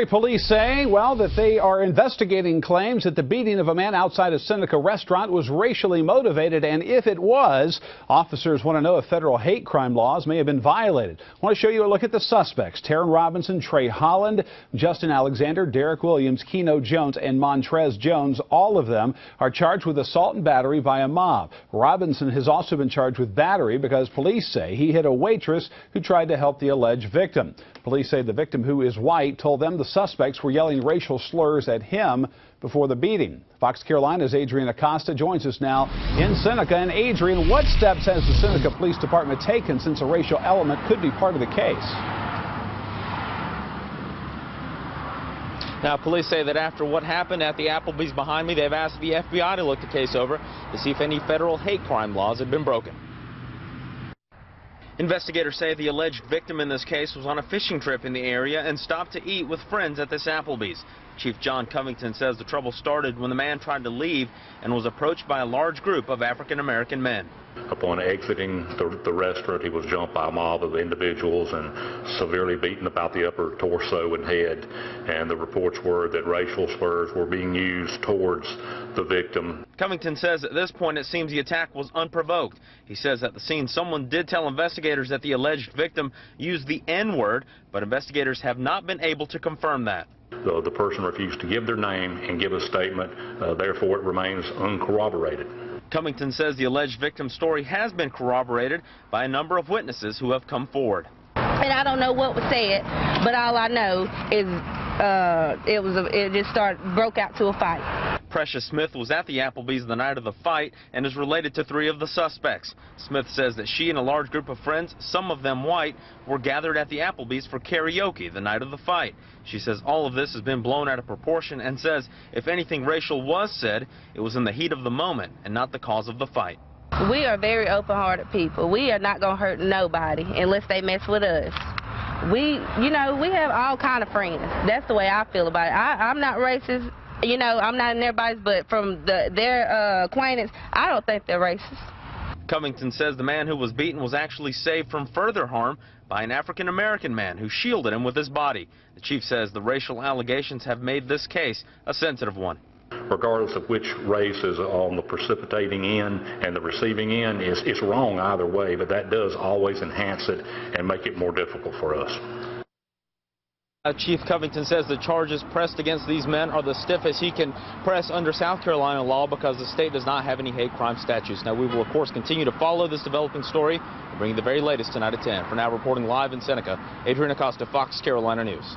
Police say, well, that they are investigating claims that the beating of a man outside a Seneca restaurant was racially motivated, and if it was, officers want to know if federal hate crime laws may have been violated. I want to show you a look at the suspects: Taryn Robinson, Trey Holland, Justin Alexander, Derek Williams, Keno Jones, and Montrez Jones. All of them are charged with assault and battery by a mob. Robinson has also been charged with battery because police say he hit a waitress who tried to help the alleged victim. Police say the victim, who is white, told them the suspects were yelling racial slurs at him before the beating. Fox Carolina's Adrian Acosta joins us now in Seneca. And Adrian, what steps has the Seneca Police Department taken since a racial element could be part of the case? Now, police say that after what happened at the Applebee's behind me, they've asked the FBI to look the case over to see if any federal hate crime laws have been broken. Investigators say the alleged victim in this case was on a fishing trip in the area and stopped to eat with friends at this Applebee's. Chief John Covington says the trouble started when the man tried to leave and was approached by a large group of African-American men. Upon exiting the restaurant, he was jumped by a mob of individuals and severely beaten about the upper torso and head. And the reports were that racial slurs were being used towards the victim. Covington says at this point it seems the attack was unprovoked. He says at the scene someone did tell investigators that the alleged victim used the N-word, but investigators have not been able to confirm that. The person refused to give their name and give a statement, therefore it remains uncorroborated. Covington says the alleged victim's story has been corroborated by a number of witnesses who have come forward. And I don't know what was said, but all I know is it just broke out to a fight. Precious Smith was at the Applebee's the night of the fight and is related to 3 of the suspects. Smith says that she and a large group of friends, some of them white, were gathered at the Applebee's for karaoke the night of the fight. She says all of this has been blown out of proportion and says if anything racial was said, it was in the heat of the moment and not the cause of the fight. We are very open-hearted people. We are not going to hurt nobody unless they mess with us. We have all kind of friends. That's the way I feel about it. I'm not racist. I'm not in everybody's, but from their acquaintance, I don't think they're racist. Covington says the man who was beaten was actually saved from further harm by an African-American man who shielded him with his body. The chief says the racial allegations have made this case a sensitive one. Regardless of which race is on the precipitating end and the receiving end, it's wrong either way, but that does always enhance it and make it more difficult for us. Chief Covington says the charges pressed against these men are the stiffest he can press under South Carolina law because the state does not have any hate crime statutes. Now, we will, of course, continue to follow this developing story and bring you the very latest tonight at 10. For now, reporting live in Seneca, Adrian Acosta, Fox Carolina News.